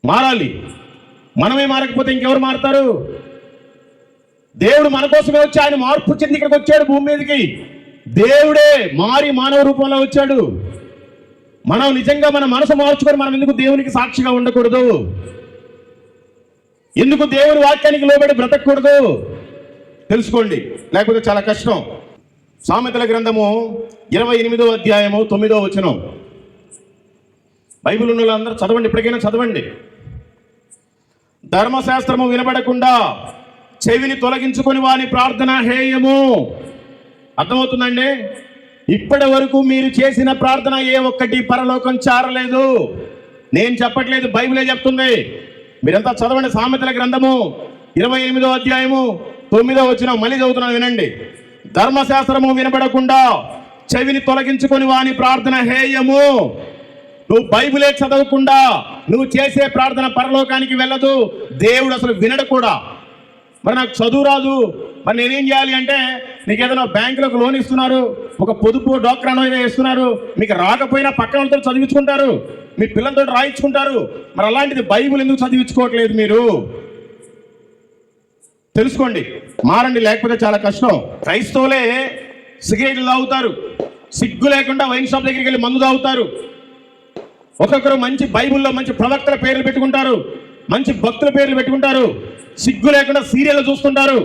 మారాలి. మనమే మారకపోతే ఇంకెవరు మారుతారు? దేవుడు మన కోసమే వచ్చి ఆయన మార్పు చెంది ఇక్కడికి వచ్చాడు భూమి మీదకి. దేవుడే మారి మానవ రూపంలో వచ్చాడు. మనం నిజంగా మన మనసు మార్చుకొని మనం ఎందుకు దేవునికి సాక్షిగా ఉండకూడదు? ఎందుకు దేవుని వాక్యానికి లోబడి బ్రతకూడదు? తెలుసుకోండి, లేకపోతే చాలా కష్టం. సామెతల గ్రంథము 28వ అధ్యాయము 9వ వచనం. బైబిల్ ఉన్న వాళ్ళందరూ చదవండి, ఇప్పటికైనా చదవండి. ధర్మశాస్త్రము వినబడకుండా చెవిని తొలగించుకొని వాని ప్రార్థన హేయము. అర్థమవుతుందండి? ఇప్పటి వరకు మీరు చేసిన ప్రార్థన ఏ ఒక్కటి పరలోకం చేరలేదు. నేను చెప్పట్లేదు, బైబిలే చెప్తుంది. మీరంతా చదవండి. సామెతల గ్రంథము 28వ అధ్యాయము 9వ వచనం మళ్ళీ చదువుతున్నాను, వినండి. ధర్మశాస్త్రము వినబడకుండా చెవిని తొలగించుకొని వాని ప్రార్థన హేయము. నువ్వు బైబిలే చదవకుండా నువ్వు చేసే ప్రార్థన పరలోకానికి వెళ్ళదు. దేవుడు అసలు వినడు కూడా. మరి నాకు చదువు రాదు, మరి నేనేం చేయాలి అంటే, నీకు ఏదైనా బ్యాంకులకు లోన్ ఇస్తున్నారు, ఒక పొదుపు డాక్టర్నో ఏదో ఇస్తున్నారు, మీకు రాకపోయినా పక్కన వాళ్ళతో చదివించుకుంటారు, మీ పిల్లలతో రాయించుకుంటారు. మరి అలాంటిది బైబిల్ ఎందుకు చదివించుకోవట్లేదు మీరు? తెలుసుకోండి, మారండి, లేకపోతే చాలా కష్టం. క్రైస్తవులే సిగరెట్లు తాగుతారు, సిగ్గు లేకుండా వైన్ షాప్ దగ్గరికి వెళ్ళి మందు తాగుతారు. ఒక్కొక్కరు మంచి బైబిల్లో మంచి ప్రవక్తల పేర్లు పెట్టుకుంటారు, మంచి భక్తుల పేర్లు పెట్టుకుంటారు. సిగ్గు లేకుండా సీరియల్ చూస్తుంటారు,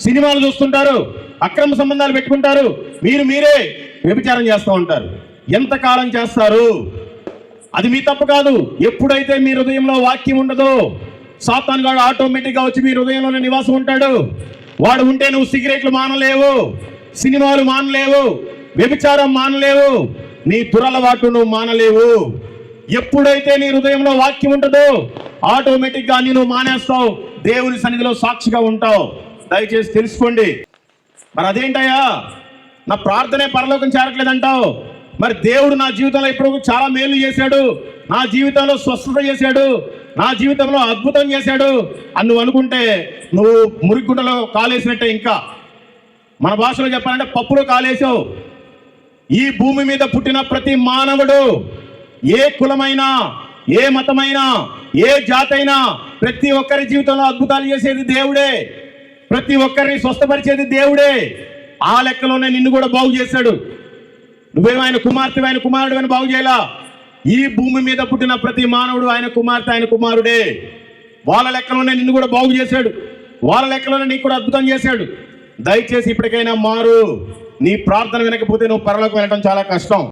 సినిమాలు చూస్తుంటారు, అక్రమ సంబంధాలు పెట్టుకుంటారు. మీరే వ్యభిచారం చేస్తూ ఉంటారు. ఎంతకాలం చేస్తారు? అది మీ తప్పు కాదు. ఎప్పుడైతే మీ హృదయంలో వాక్యం ఉండదో, సాతాను గాడు ఆటోమేటిక్గా వచ్చి మీ హృదయంలోనే నివాసం ఉంటాడు. వాడు ఉంటే నువ్వు సిగరెట్లు మానలేవు, సినిమాలు మానలేవు, వ్యభిచారం మానలేవు, నీ దురలవాటు నువ్వు మానలేవు. ఎప్పుడైతే నీ హృదయంలో వాక్యం ఉంటుందో ఆటోమేటిక్గా నువ్వు మానేస్తావు, దేవుని సన్నిధిలో సాక్షిగా ఉంటావు. దయచేసి తెలుసుకోండి. మరి అదేంటయ్యా, నా ప్రార్థనే పరలోకం చేరట్లేదంటావు. మరి దేవుడు నా జీవితంలో ఇప్పుడు చాలా మేలు చేశాడు, నా జీవితంలో స్వస్థత చేశాడు, నా జీవితంలో అద్భుతం చేశాడు అని నువ్వు అనుకుంటే నువ్వు మురిగుండలో కాలేసినట్టే. ఇంకా మన భాషలో చెప్పాలంటే పప్పులో కాలేసావు. ఈ భూమి మీద పుట్టిన ప్రతి మానవుడు, ఏ కులమైనా, ఏ మతమైనా, ఏ జాతైనా, ప్రతి ఒక్కరి జీవితంలో అద్భుతాలు చేసేది దేవుడే, ప్రతి ఒక్కరిని స్వస్థపరిచేది దేవుడే. ఆ లెక్కలోనే నిన్ను కూడా బాగు చేశాడు. నువ్వేమో ఆయన కుమార్తె, ఆయన కుమారుడు అని బాగు చేయాలా? ఈ భూమి మీద పుట్టిన ప్రతి మానవుడు ఆయన కుమార్తె, ఆయన కుమారుడే. వాళ్ళ లెక్కలోనే నిన్ను కూడా బాగు చేశాడు, వాళ్ళ లెక్కలోనే నీకు కూడా అద్భుతం చేశాడు. దయచేసి ఇప్పటికైనా మారు. నీ ప్రార్థన వినకపోతే నువ్వు పరలోకం వెళ్ళడం చాలా కష్టం.